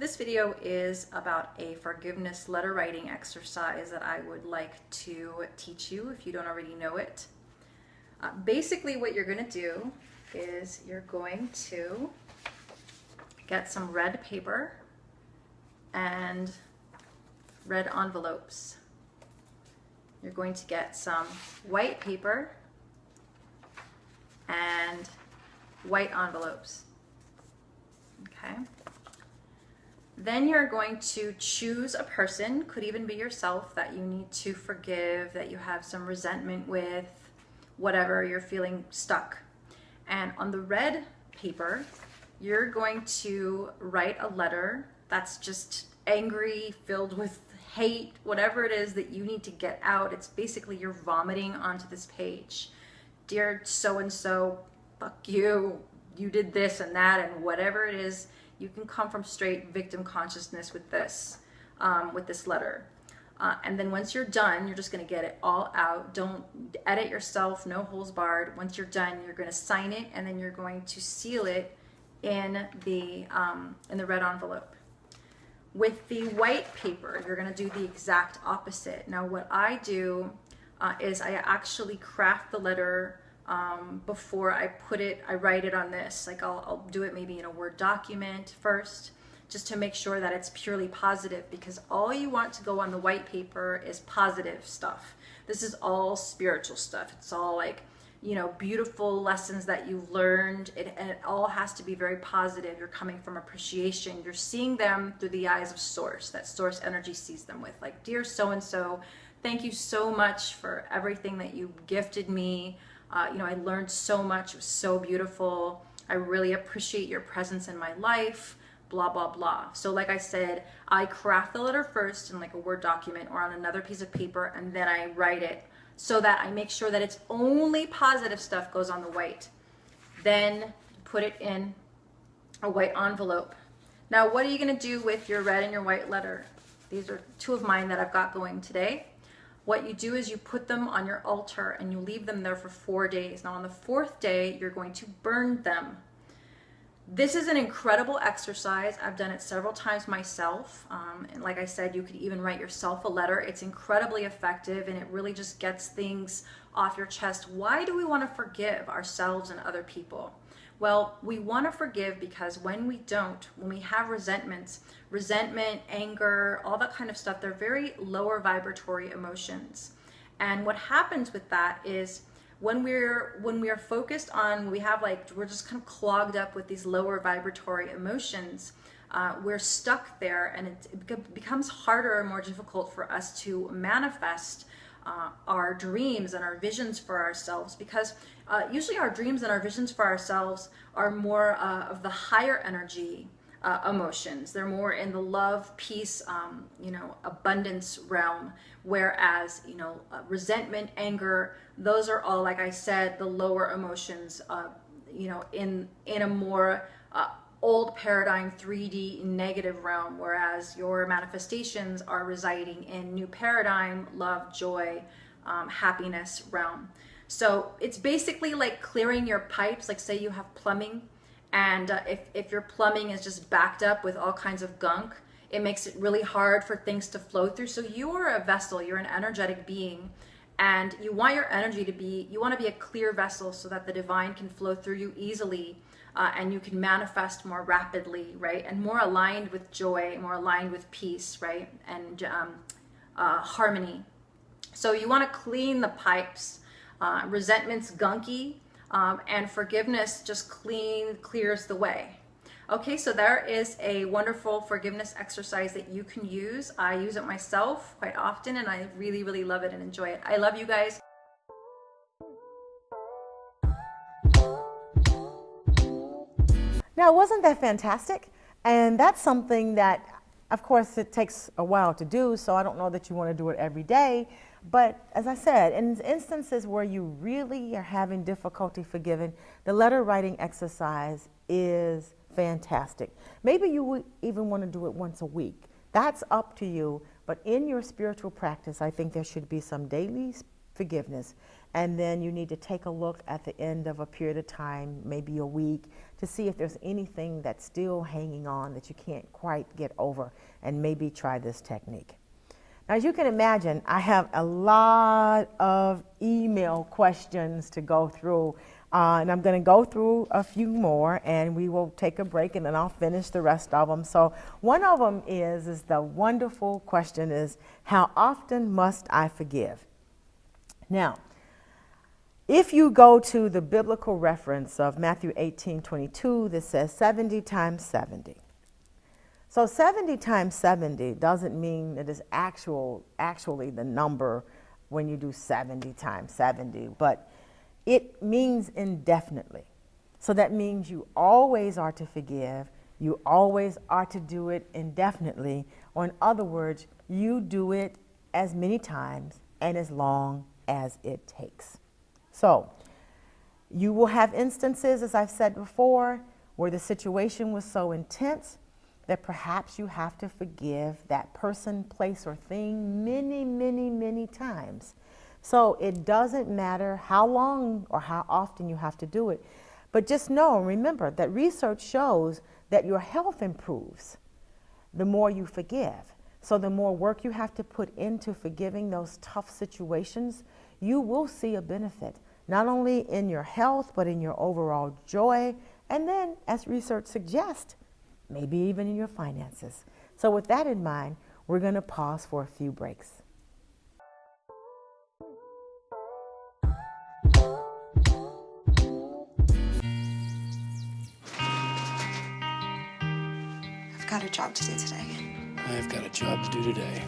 This video is about a forgiveness letter writing exercise that I would like to teach you if you don't already know it. Basically what you're going to do is you're going to get some red paper and red envelopes. You're going to get some white paper and white envelopes. Okay. Then you're going to choose a person, could even be yourself, that you need to forgive, that you have some resentment with, whatever, you're feeling stuck. And on the red paper, you're going to write a letter that's just angry, filled with hate, whatever it is that you need to get out. It's basically you're vomiting onto this page. Dear so-and-so, fuck you, you did this and that, and whatever it is. You can come from straight victim consciousness with this letter. And then once you're done, you're just going to get it all out. Don't edit yourself, no holes barred. Once you're done, you're going to sign it, and then you're going to seal it in the red envelope. With the white paper, you're going to do the exact opposite. Now, what I do is I actually craft the letter before I write it on this. Like I'll do it maybe in a Word document first, just to make sure that it's purely positive, because all you want to go on the white paper is positive stuff. This is all spiritual stuff. It's all like, you know, beautiful lessons that you've learned. And it all has to be very positive. You're coming from appreciation. You're seeing them through the eyes of Source, that Source energy sees them with. Like, dear so-and-so, thank you so much for everything that you gifted me. You know, I learned so much. It was so beautiful. I really appreciate your presence in my life, blah, blah, blah. So like I said, I craft the letter first in like a Word document or on another piece of paper, and then I write it so that I make sure that it's only positive stuff goes on the white. Then put it in a white envelope. Now, what are you going to do with your red and your white letter? These are two of mine that I've got going today. What you do is you put them on your altar and you leave them there for 4 days. Now on the 4th day, you're going to burn them. This is an incredible exercise. I've done it several times myself. And like I said, you could even write yourself a letter. It's incredibly effective, and it really just gets things off your chest. Why do we want to forgive ourselves and other people? Well, we want to forgive because when we don't, when we have resentment, anger, all that kind of stuff, they're very lower vibratory emotions. And what happens with that is when we are focused on, we're just kind of clogged up with these lower vibratory emotions, we're stuck there, and it becomes harder and more difficult for us to manifest our dreams and our visions for ourselves, because usually our dreams and our visions for ourselves are more of the higher energy emotions. They're more in the love, peace, abundance realm, whereas, resentment, anger, those are all, like I said, the lower emotions, in a more old paradigm 3D negative realm, whereas your manifestations are residing in new paradigm, love, joy, happiness realm. So it's basically like clearing your pipes. Like say you have plumbing, and if your plumbing is just backed up with all kinds of gunk, it makes it really hard for things to flow through. So you are a vessel, you're an energetic being, and you want your energy to be, you want to be a clear vessel so that the divine can flow through you easily, and you can manifest more rapidly, right? And more aligned with joy, more aligned with peace, right? And harmony. So you want to clean the pipes. Resentment's gunky, and forgiveness just clears the way. Okay, so there is a wonderful forgiveness exercise that you can use. I use it myself quite often, and I really, really love it and enjoy it. I love you guys. Now, wasn't that fantastic? And that's something that, of course, it takes a while to do, so I don't know that you want to do it every day. But as I said, in instances where you really are having difficulty forgiving, the letter writing exercise is fantastic. Maybe you would even want to do it once a week. That's up to you. But in your spiritual practice, I think there should be some daily forgiveness. And then you need to take a look at the end of a period of time, maybe a week, to see if there's anything that's still hanging on that you can't quite get over, and maybe try this technique. Now, as you can imagine, I have a lot of email questions to go through, and I'm going to go through a few more, and we will take a break, and then I'll finish the rest of them. So one of them is the wonderful question is, how often must I forgive? Now, if you go to the biblical reference of Matthew 18:22 that says 70 times 70. So 70 times 70 doesn't mean it is actually the number when you do 70 times 70, but it means indefinitely. So that means you always are to forgive, you always are to do it indefinitely, or in other words, you do it as many times and as long as it takes. So you will have instances, as I've said before, where the situation was so intense that perhaps you have to forgive that person, place, or thing many, many, many times. So it doesn't matter how long or how often you have to do it. But just know and remember that research shows that your health improves the more you forgive. So the more work you have to put into forgiving those tough situations, you will see a benefit, not only in your health, but in your overall joy, and then, as research suggests, maybe even in your finances. So with that in mind, we're going to pause for a few breaks. I've got a job to do today. I've got a job to do today.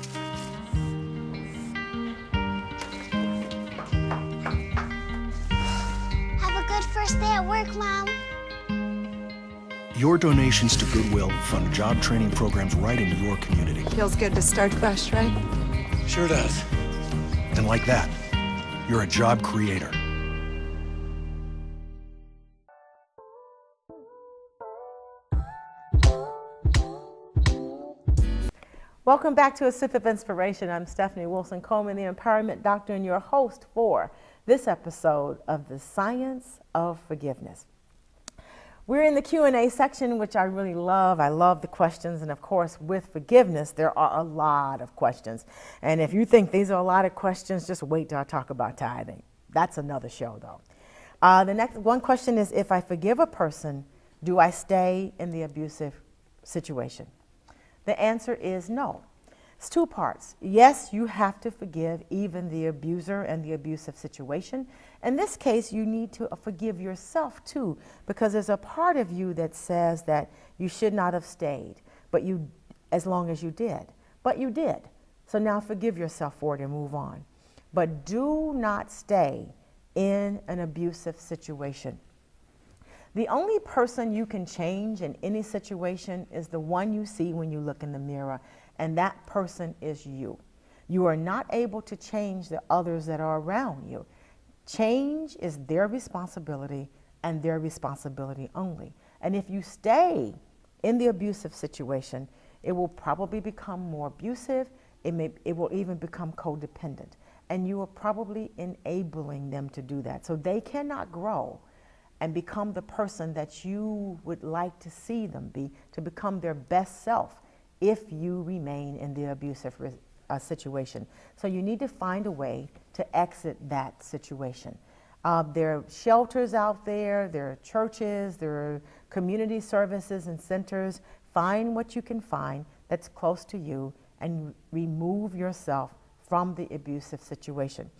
Have a good first day at work, Mom. Your donations to Goodwill fund job training programs right in your community. Feels good to start fresh, right? Sure does. And like that, you're a job creator. Welcome back to A Sip of Inspiration. I'm Stephanie Wilson Coleman, the Empowerment Doctor, and your host for this episode of The Science of Forgiveness. We're in the Q&A section, which I really love. I love the questions, and of course, with forgiveness, there are a lot of questions. And if you think these are a lot of questions, just wait till I talk about tithing. That's another show, though. The next one question is, if I forgive a person, do I stay in the abusive situation? The answer is no. It's two parts. Yes, you have to forgive even the abuser and the abusive situation. In this case, you need to forgive yourself too, because there's a part of you that says that you should not have stayed, but you, as long as you did. But you did. So now forgive yourself for it and move on. But do not stay in an abusive situation. The only person you can change in any situation is the one you see when you look in the mirror, and that person is you. You are not able to change the others that are around you. Change is their responsibility and their responsibility only. And if you stay in the abusive situation, it will probably become more abusive. It will even become codependent. And you are probably enabling them to do that. So they cannot grow and become the person that you would like to see them be, to become their best self, if you remain in the abusive situation. So you need to find a way to exit that situation. There are shelters out there, there are churches, there are community services and centers. Find what you can find that's close to you and remove yourself from the abusive situation.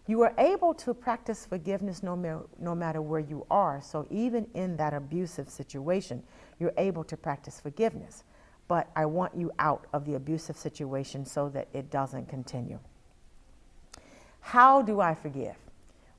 You are able to practice forgiveness no matter where you are. So even in that abusive situation, you're able to practice forgiveness. But I want you out of the abusive situation so that it doesn't continue. How do I forgive?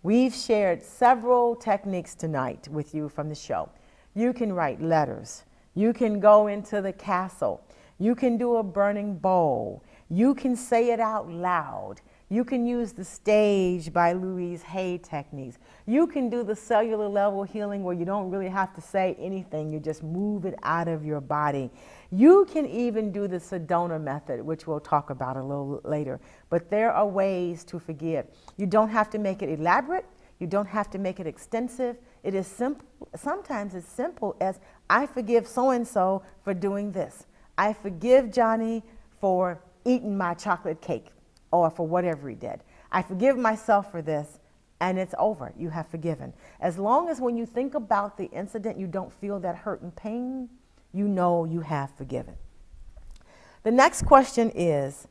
We've shared several techniques tonight with you from the show. You can write letters. You can go into the castle. You can do a burning bowl. You can say it out loud. You can use the stage by Louise Hay techniques. You can do the cellular level healing where you don't really have to say anything. You just move it out of your body. You can even do the Sedona method, which we'll talk about a little later. But there are ways to forgive. You don't have to make it elaborate. You don't have to make it extensive. It is simple. Sometimes it's simple as, I forgive so-and-so for doing this. I forgive Johnny for eating my chocolate cake, or for whatever he did. I forgive myself for this, and it's over. You have forgiven. As long as when you think about the incident, you don't feel that hurt and pain, you know you have forgiven. The next question is,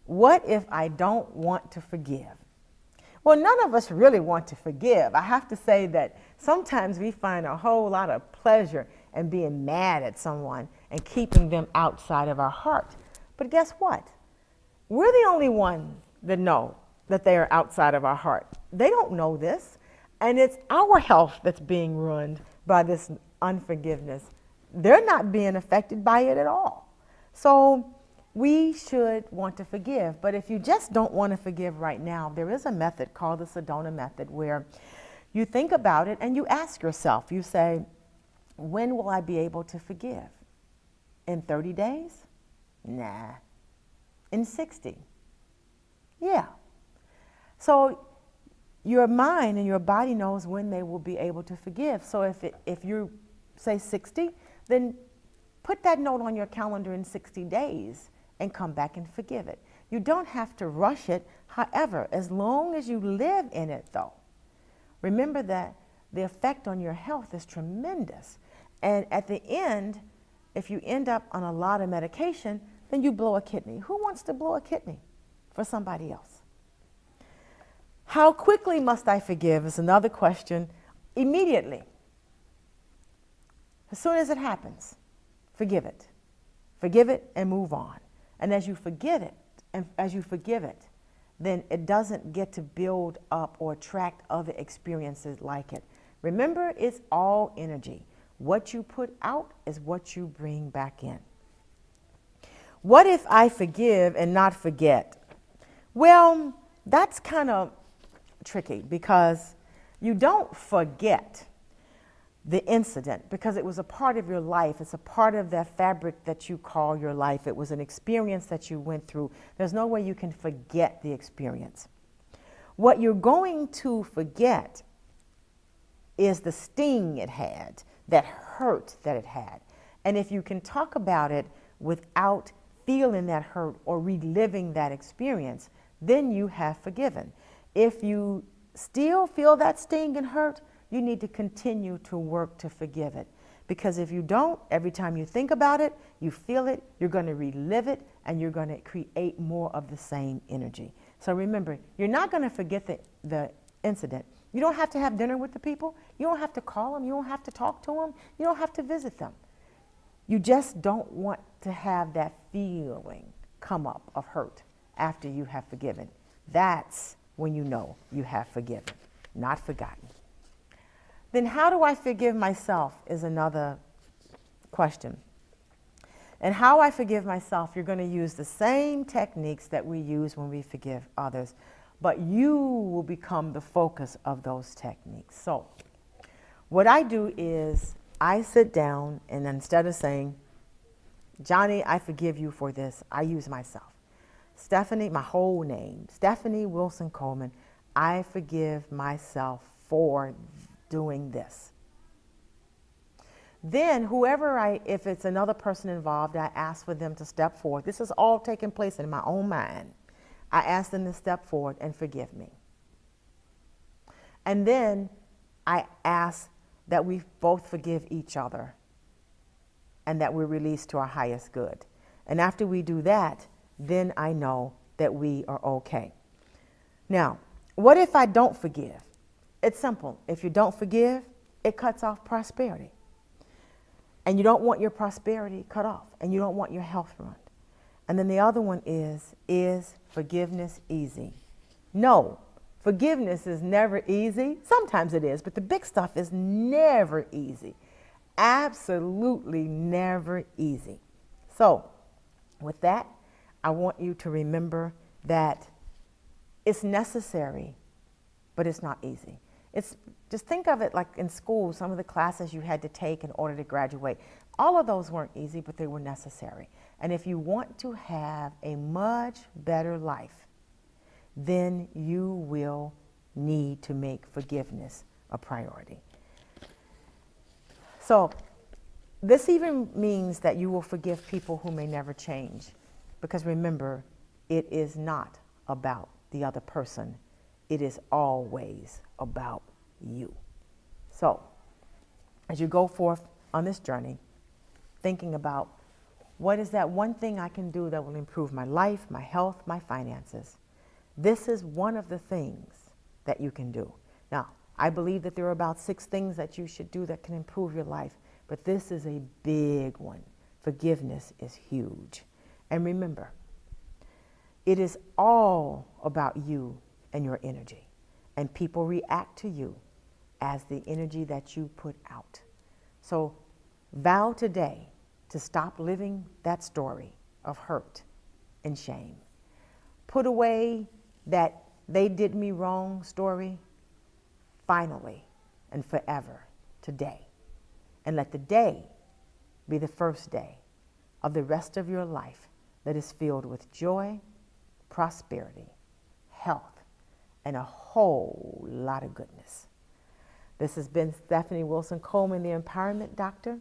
what if I don't want to forgive? Well, none of us really want to forgive. I have to say that sometimes we find a whole lot of pleasure in being mad at someone and keeping them outside of our heart. But guess what? We're the only ones that know that they are outside of our heart. They don't know this, and it's our health that's being ruined by this unforgiveness. They're not being affected by it at all. So we should want to forgive. But if you just don't want to forgive right now, there is a method called the Sedona method where you think about it and you ask yourself, you say, when will I be able to forgive? In 30 days? Nah. In 60? Yeah. So your mind and your body knows when they will be able to forgive. So if you say 60, then put that note on your calendar in 60 days and come back and forgive it. You don't have to rush it. However, as long as you live in it, though, remember that the effect on your health is tremendous. And at the end, if you end up on a lot of medication, then you blow a kidney. Who wants to blow a kidney for somebody else? How quickly must I forgive is another question. Immediately. As soon as it happens, forgive it. Forgive it and move on. And as you forget it, and as you forgive it, then it doesn't get to build up or attract other experiences like it. Remember, it's all energy. What you put out is what you bring back in. What if I forgive and not forget? Well, that's kind of tricky because you don't forget the incident because it was a part of your life. It's a part of that fabric that you call your life. It was an experience that you went through. There's no way you can forget the experience. What you're going to forget is the sting it had, that hurt that it had. And if you can talk about it without feeling that hurt or reliving that experience, then you have forgiven. If you still feel that sting and hurt, you need to continue to work to forgive it. Because if you don't, every time you think about it, you feel it, you're going to relive it, and you're going to create more of the same energy. So remember, you're not going to forget the incident. You don't have to have dinner with the people. You don't have to call them. You don't have to talk to them. You don't have to visit them. You just don't want to have that feeling come up of hurt after you have forgiven. That's when you know you have forgiven, not forgotten. Then how do I forgive myself is another question. And how I forgive myself, you're going to use the same techniques that we use when we forgive others, but you will become the focus of those techniques. So what I do is I sit down and instead of saying, Johnny, I forgive you for this, I use myself. Stephanie, my whole name, Stephanie Wilson Coleman, I forgive myself for doing this. Then whoever if it's another person involved, I ask for them to step forward. This is all taking place in my own mind. I ask them to step forward and forgive me. And then I ask that we both forgive each other and that we're released to our highest good. And after we do that, then I know that we are okay. Now, what if I don't forgive? It's simple. If you don't forgive, it cuts off prosperity. And you don't want your prosperity cut off, and you don't want your health ruined. And then the other one is forgiveness easy? No, forgiveness is never easy. Sometimes it is, but the big stuff is never easy. Absolutely never easy. So with that, I want you to remember that It's necessary, but it's not easy. Just think of it like in school, some of the classes you had to take in order to graduate. All of those weren't easy, but they were necessary. And if you want to have a much better life, then you will need to make forgiveness a priority. So this even means that you will forgive people who may never change. Because remember, it is not about the other person. It is always about you. So, as you go forth on this journey, thinking about what is that one thing I can do that will improve my life, my health, my finances, this is one of the things that you can do. Now, I believe that there are about 6 things that you should do that can improve your life, but this is a big one. Forgiveness is huge. And remember, it is all about you and your energy. And people react to you as the energy that you put out. So vow today to stop living that story of hurt and shame. Put away that they did me wrong story finally and forever today. And let the day be the first day of the rest of your life that is filled with joy, prosperity, health, and a whole lot of goodness. This has been Stephanie Wilson Coleman, the Empowerment Doctor.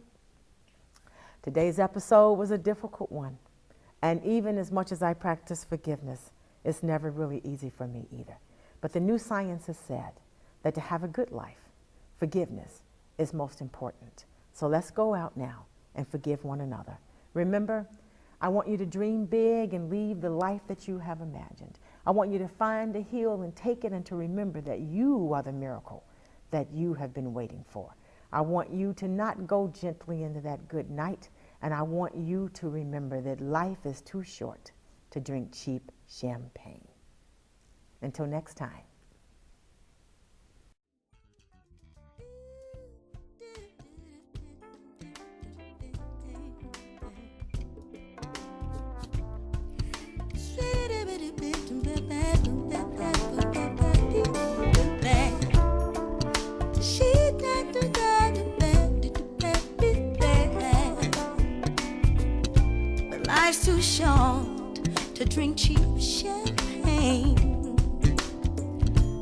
Today's episode was a difficult one. And even as much as I practice forgiveness, it's never really easy for me either. But the new science has said that to have a good life, forgiveness is most important. So let's go out now and forgive one another. Remember, I want you to dream big and leave the life that you have imagined. I want you to find the heal and take it, and to remember that you are the miracle that you have been waiting for. I want you to not go gently into that good night, and I want you to remember that life is too short to drink cheap champagne. Until next time. But life's too short to drink cheap champagne,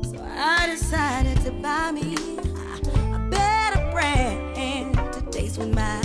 so I decided to buy me a better brand to taste with my